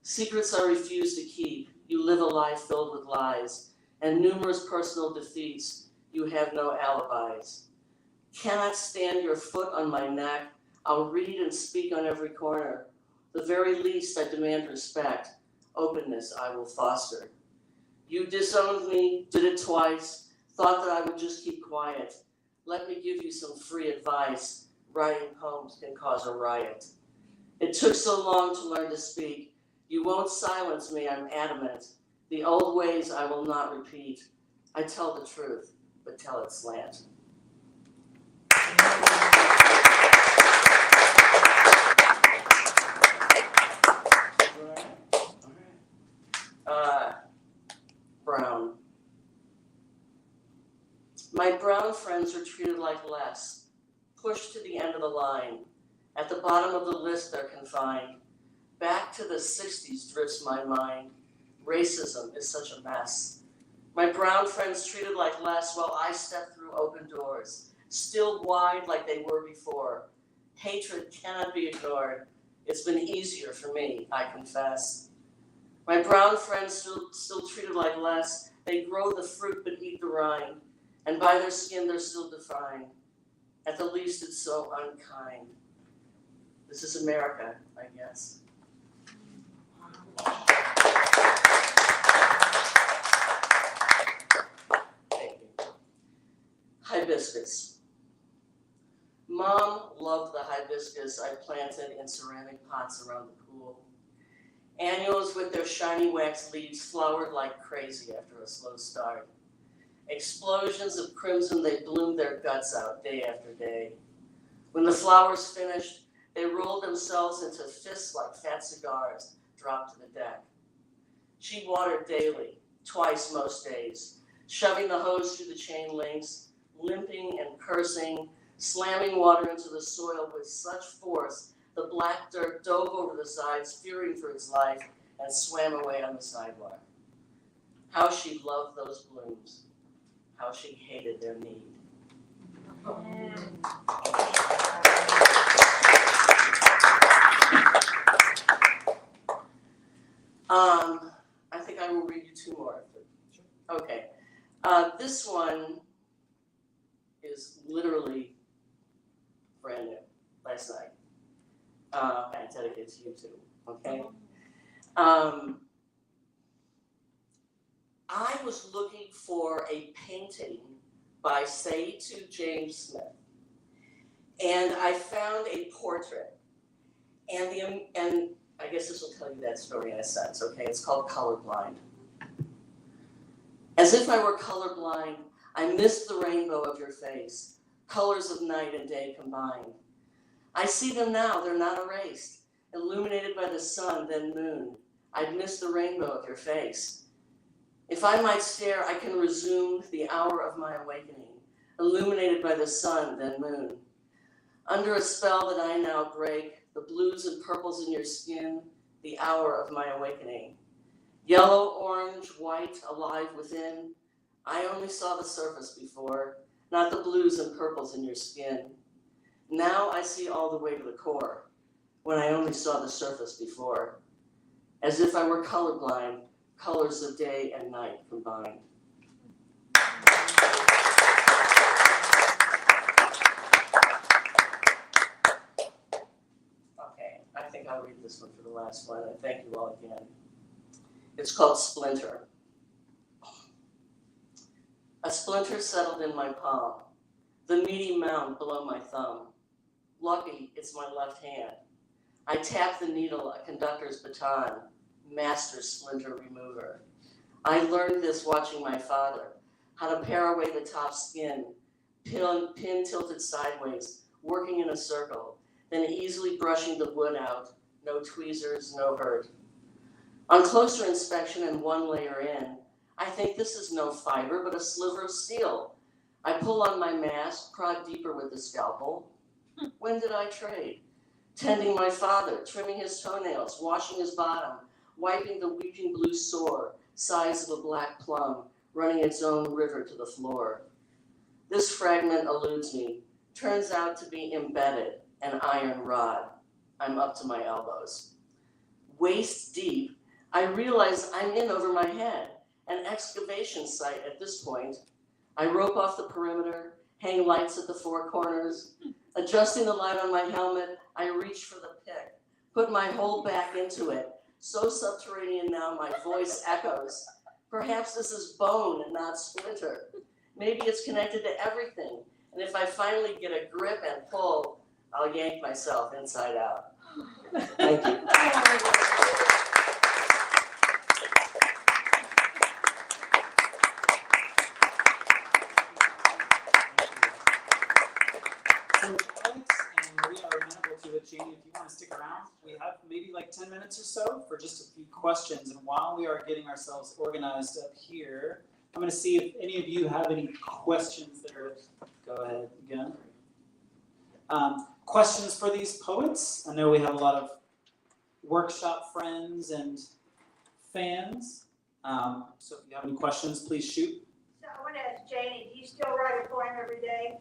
Secrets I refuse to keep. You live a life filled with lies and numerous personal defeats. You have no alibis. Cannot stand your foot on my neck. I'll read and speak on every corner. The very least I demand respect. Openness I will foster. You disowned me, did it twice, thought that I would just keep quiet. Let me give you some free advice. Writing poems can cause a riot. It took so long to learn to speak. You won't silence me, I'm adamant. The old ways I will not repeat. I tell the truth, but tell it slant. Brown. My brown friends are treated like less, pushed to the end of the line. At the bottom of the list they're confined. Back to the 60s drifts my mind. Racism is such a mess. My brown friends treated like less while I step through open doors, still wide like they were before. Hatred cannot be ignored. It's been easier for me, I confess. My brown friends still treated like less. They grow the fruit but eat the rind, and by their skin they're still defined. At the least it's so unkind. This is America, I guess. Thank you. Hibiscus. Mom loved the hibiscus I planted in ceramic pots around the pool. Annuals with their shiny wax leaves flowered like crazy after a slow start. Explosions of crimson, they bloomed their guts out day after day. When the flowers finished, they rolled themselves into fists like fat cigars, dropped to the deck. She watered daily, twice most days, shoving the hose through the chain links, limping and cursing, slamming water into the soil with such force the black dirt dove over the sides, fearing for its life, and swam away on the sidewalk. How she loved those blooms. How she hated their need. I think I will read you two more. Okay. This one is literally brand new, last night. I dedicate to you too, okay? I was looking for a painting by Seitu James Smith, and I found a portrait, and I guess this will tell you that story in a sense, okay? It's called Colorblind. As if I were colorblind, I missed the rainbow of your face, colors of night and day combined. I see them now, they're not erased, illuminated by the sun, then moon. I'd miss the rainbow of your face. If I might stare, I can resume the hour of my awakening, illuminated by the sun, then moon. Under a spell that I now break, the blues and purples in your skin, the hour of my awakening. Yellow, orange, white, alive within. I only saw the surface before, not the blues and purples in your skin. Now I see all the way to the core, when I only saw the surface before. As if I were colorblind, colors of day and night combined. Okay, I think I'll read this one for the last one, and thank you all again. It's called Splinter. A splinter settled in my palm, the meaty mound below my thumb. Lucky, it's my left hand. I tap the needle, a conductor's baton, master splinter remover. I learned this watching my father, how to pare away the top skin, pin tilted sideways, working in a circle, then easily brushing the wood out, no tweezers, no hurt. On closer inspection and one layer in, I think this is no fiber, but a sliver of steel. I pull on my mask, prod deeper with the scalpel. When did I trade? Tending my father, trimming his toenails, washing his bottom, wiping the weeping blue sore, size of a black plum, running its own river to the floor. This fragment eludes me, turns out to be embedded, an iron rod. I'm up to my elbows. Waist deep, I realize I'm in over my head, an excavation site at this point. I rope off the perimeter, hang lights at the four corners. Adjusting the light on my helmet, I reach for the pick, put my whole back into it. So subterranean now, my voice echoes. Perhaps this is bone and not splinter. Maybe it's connected to everything. And if I finally get a grip and pull, I'll yank myself inside out. Thank you. So Alex and Maria are amenable to it. Janie, if you want to stick around, we have maybe like 10 minutes or so for just a few questions. And while we are getting ourselves organized up here, I'm going to see if any of you have any questions that are. Go ahead again. Questions for these poets? I know we have a lot of workshop friends and fans. So if you have any questions, please shoot. So I want to ask Janie, do you still write a poem every day?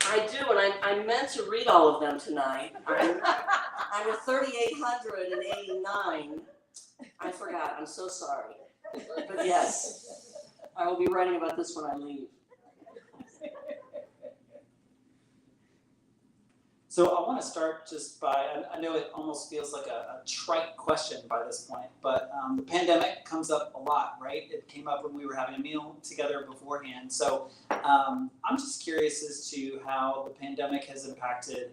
I do, and I meant to read all of them tonight. I'm at 3,889. I forgot, I'm so sorry. But yes, I will be writing about this when I leave. So I want to start just by, I know it almost feels like a trite question by this point, but the pandemic comes up a lot, right? It came up when we were having a meal together beforehand. So I'm just curious as to how the pandemic has impacted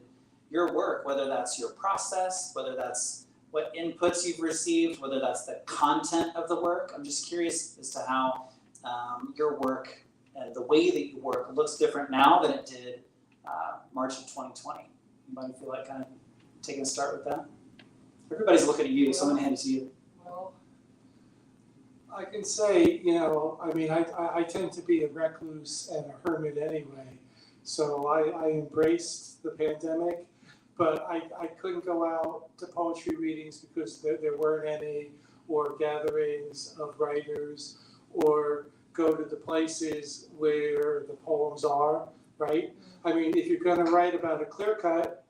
your work, whether that's your process, whether that's what inputs you've received, whether that's the content of the work. I'm just curious as to how your work and the way that you work looks different now than it did March of 2020. Anybody feel like kind of taking a start with that? Everybody's looking at you, so I'm going to hand it to you. Well, I can say, I mean, I tend to be a recluse and a hermit anyway. So I embraced the pandemic, but I couldn't go out to poetry readings because there weren't any, or gatherings of writers, or go to the places where the poems are, right? I mean, if you're going to write about a clear cut,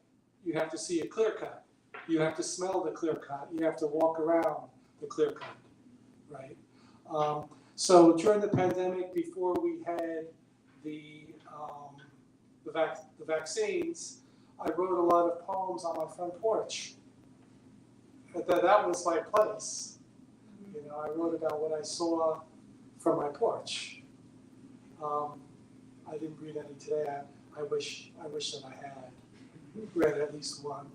you have to see a clear cut. You have to smell the clear cut. You have to walk around the clear cut, right? So during the pandemic, before we had the vaccines, I wrote a lot of poems on my front porch. That was my place. I wrote about what I saw from my porch. I didn't read any today. I wish that I had read at least one.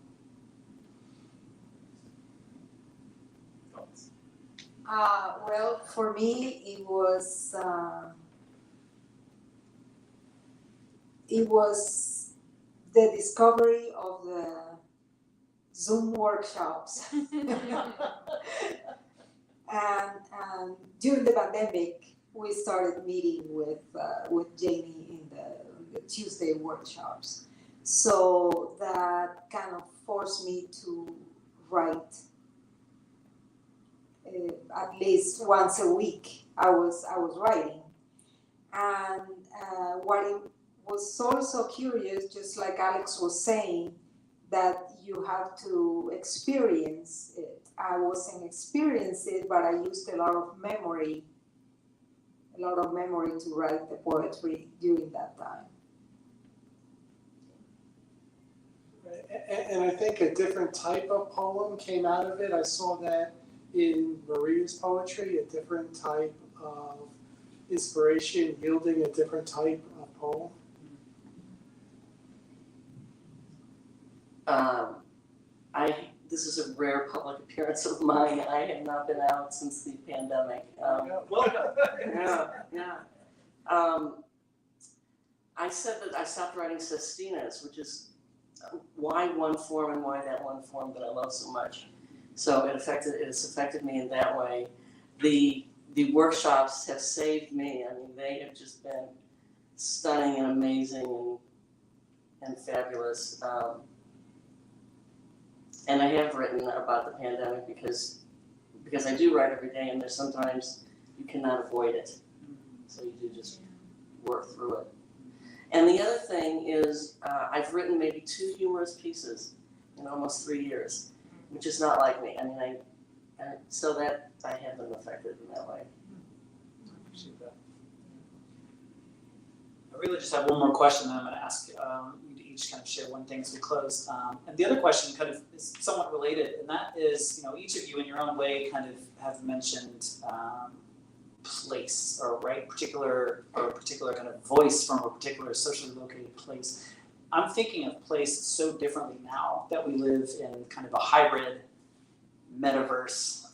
Well, for me, it was the discovery of the Zoom workshops. And during the pandemic, we started meeting with Janie in the Tuesday workshops. So that kind of forced me to write at least once a week. I was writing, and what it was also curious, just like Alex was saying, that you have to experience it. I wasn't experiencing it, but I used a lot of memory to write the poetry during that time. And I think a different type of poem came out of it. I saw that in Maria's poetry, a different type of inspiration yielding a different type of poem. This is a rare public appearance of mine. I have not been out since the pandemic. Welcome. I said that I stopped writing sestinas, which is why one form and why that one form that I love so much. So it has affected me in that way. The workshops have saved me. I mean, they have just been stunning and amazing and fabulous. And I have written about the pandemic because I do write every day, and there's sometimes you cannot avoid it. So you do just work through it. And the other thing is I've written maybe 2 humorous pieces in almost 3 years, which is not like me. I mean, so that I have been affected in that way. I appreciate that. I really just have one more question that I'm going to ask you to each kind of share one thing as we close. And the other question kind of is somewhat related, and that is, each of you in your own way kind of have mentioned place or particular kind of voice from a particular socially located place. I'm thinking of place so differently now that we live in kind of a hybrid metaverse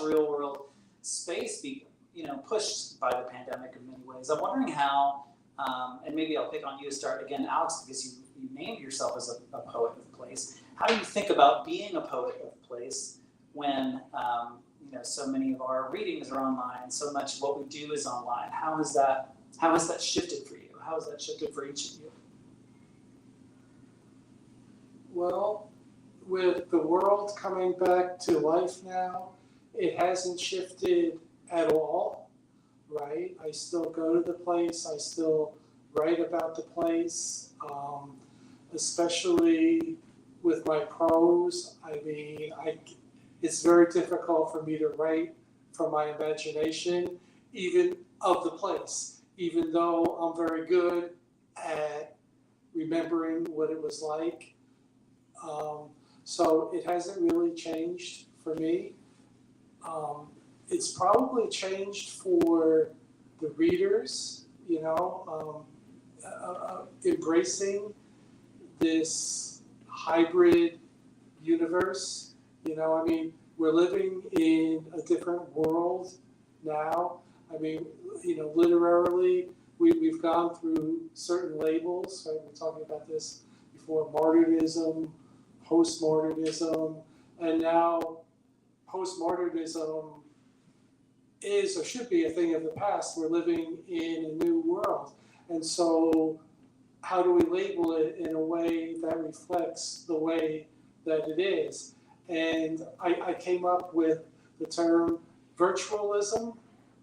/ real world space, pushed by the pandemic in many ways. I'm wondering how, and maybe I'll pick on you to start again, Alex, because you named yourself as a poet of place. How do you think about being a poet of place when so many of our readings are online, so much of what we do is online? How has that shifted for you? How has that shifted for each of you? Well, with the world coming back to life now, it hasn't shifted at all, right? I still go to the place, I still write about the place, especially with my prose. I mean, it's very difficult for me to write from my imagination, even of the place, even though I'm very good at remembering what it was like. So it hasn't really changed for me. It's probably changed for the readers, embracing this hybrid universe. I mean, we're living in a different world now. I mean, literally, we've gone through certain labels, right? We're talking about this before: martyrdom, postmodernism, and now postmodernism is or should be a thing of the past. We're living in a new world. And so how do we label it in a way that reflects the way that it is? And I came up with the term virtualism,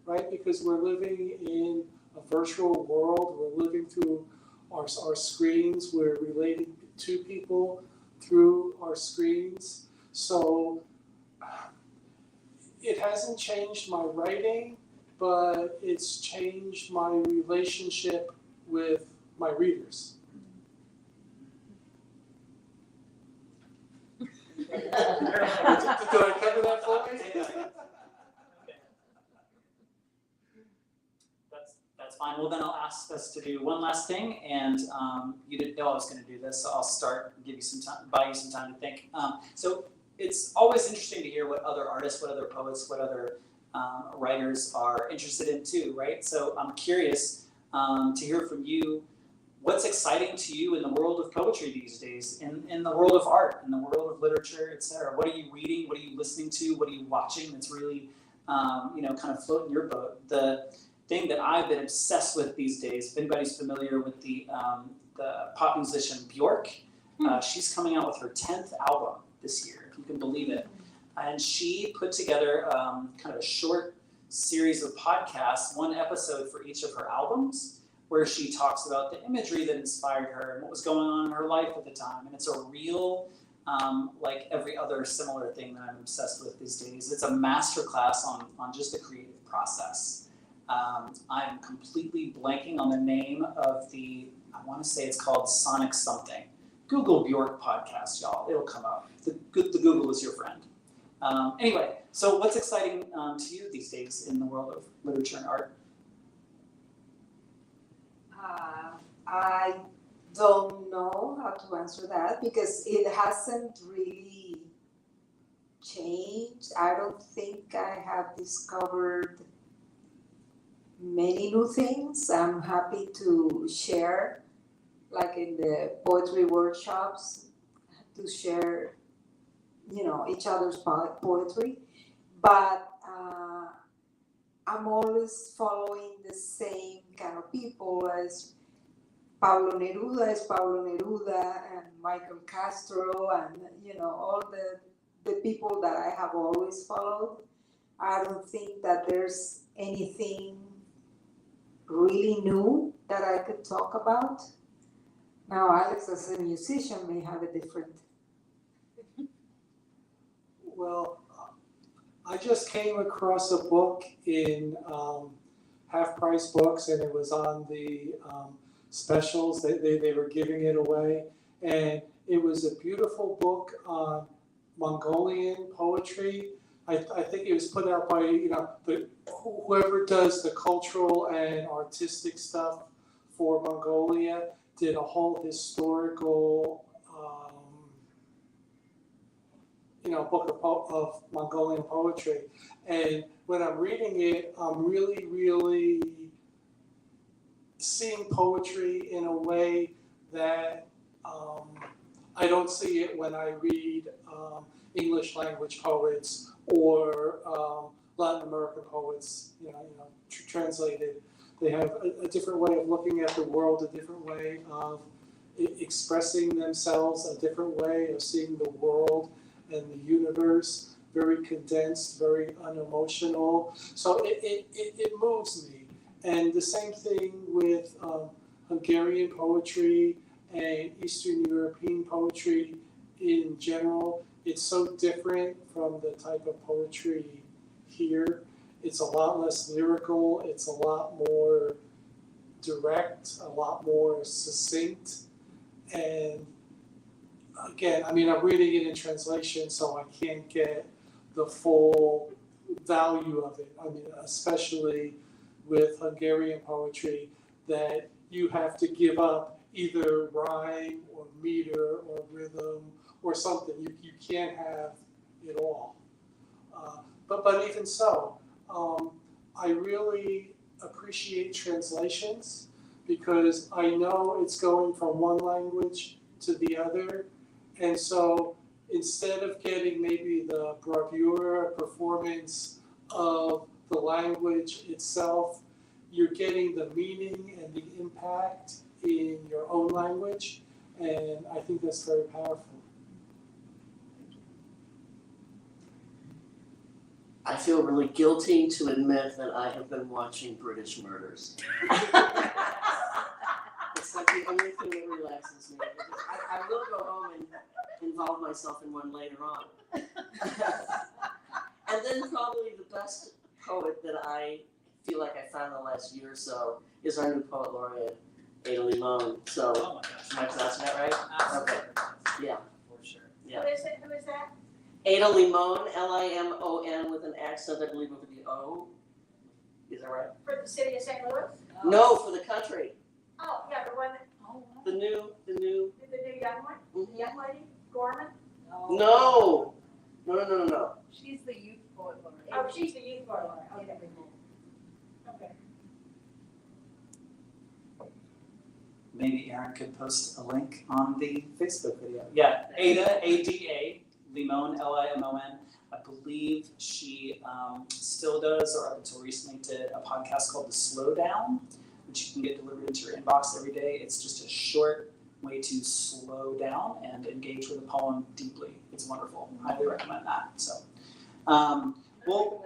right? Because we're living in a virtual world. We're living through our screens. We're relating to people through our screens. So it hasn't changed my writing, but it's changed my relationship with my readers. Did I cover that for you? That's fine. Well, then I'll ask us to do one last thing, and you didn't know I was going to do this, so I'll start and buy you some time to think. So it's always interesting to hear what other artists, what other poets, what other writers are interested in too, right? So I'm curious to hear from you. What's exciting to you in the world of poetry these days, in the world of art, in the world of literature, et cetera? What are you reading? What are you listening to? What are you watching that's really, kind of floating your boat? The thing that I've been obsessed with these days, if anybody's familiar with the pop musician Bjork, she's coming out with her 10th album this year, if you can believe it. And she put together kind of a short series of podcasts, one episode for each of her albums, where she talks about the imagery that inspired her and what was going on in her life at the time. And it's a real, like every other similar thing that I'm obsessed with these days, it's a masterclass on just the creative process. I'm completely blanking on the name of I want to say it's called Sonic something. Google Bjork podcast, y'all. It'll come up. The Google is your friend. Anyway, so what's exciting to you these days in the world of literature and art? I don't know how to answer that because it hasn't really changed. I don't think I have discovered many new things. I'm happy to share, like in the poetry workshops, to share, each other's poetry. But I'm always following the same kind of people as Pablo Neruda and Michael Castro and, all the people that I have always followed. I don't think that there's anything really new that I could talk about. Now, Alex, as a musician, may have a different. Well, I just came across a book in Half Price Books, and it was on the specials. They were giving it away, and it was a beautiful book on Mongolian poetry. I think it was put out by the whoever does the cultural and artistic stuff for Mongolia did a whole historical, book of Mongolian poetry. And when I'm reading it, I'm really, really seeing poetry in a way that I don't see it when I read English language poets or Latin American poets, translated. They have a different way of looking at the world, a different way of expressing themselves, a different way of seeing the world and the universe, very condensed, very unemotional. So it moves me. And the same thing with Hungarian poetry and Eastern European poetry in general. It's so different from the type of poetry here. It's a lot less lyrical, it's a lot more direct, a lot more succinct. And again, I'm reading it in translation, so I can't get the full value of it. Especially with Hungarian poetry, that you have to give up either rhyme or meter or rhythm or something. You can't have it all. But even so, I really appreciate translations because I know it's going from one language to the other. And so instead of getting maybe the bravura performance of the language itself, you're getting the meaning and the impact in your own language. And I think that's very powerful. I feel really guilty to admit that I have been watching British murders. It's like the only thing that relaxes me. I will go home and involve myself in one later on. And then probably the best poet that I feel like I found the last year or so is our new poet laureate, Ada Limon. So, Oh my gosh. am I pronouncing that right? Absolutely. Okay. Yeah. For sure. Yeah. Who is it? Who is that? Ada Limon, Limon with an accent, I believe, over the O. Is that right? For the city of St. Louis? No, for the country. Oh, yeah, the one that, The new. the new young one, Mhm. young lady, Gorman? No. She's the youth poet laureate. Oh, she's the youth board. Okay. Okay. Maybe Aaron could post a link on the Facebook video. Yeah, Ada, A-D-A, Limon, Limon. I believe she still does, or up until recently did, a podcast called The Slowdown, which you can get delivered into your inbox every day. It's just a short way to slow down and engage with a poem deeply. It's wonderful. Highly recommend that. So, well,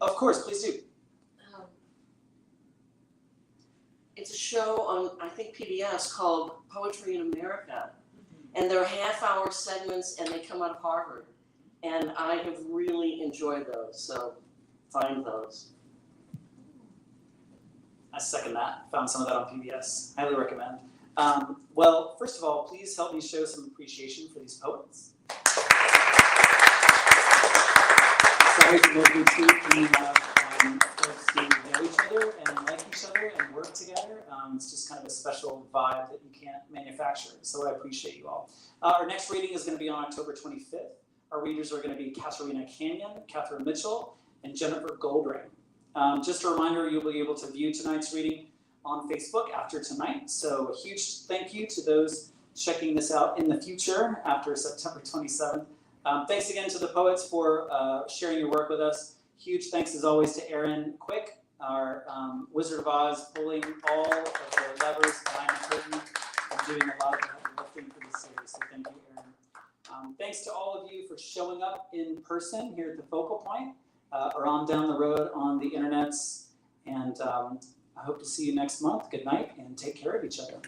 of course, please do. It's a show on, I think, PBS called Poetry in America. And they're half-hour segments, and they come out of Harvard. And I have really enjoyed those, so find those. I second that. Found some of that on PBS. Highly recommend. Well, first of all, please help me show some appreciation for these poets. Sorry for those of you who have folks who know each other and like each other and work together. It's just kind of a special vibe that you can't manufacture. So I appreciate you all. Our next reading is going to be on October 25th. Our readers are going to be Katarina Canyon, Catherine Mitchell, and Jennifer Goldring. Just a reminder, you'll be able to view tonight's reading on Facebook after tonight. So a huge thank you to those checking this out in the future after September 27th. Thanks again to the poets for sharing your work with us. Huge thanks as always to Aaron Quick, our Wizard of Oz, pulling all of the levers behind the curtain and doing a lot of the heavy lifting for this series. So thank you, Aaron. Thanks to all of you for showing up in person here at the Focal Point or on down the road on the internets. And I hope to see you next month. Good night and take care of each other.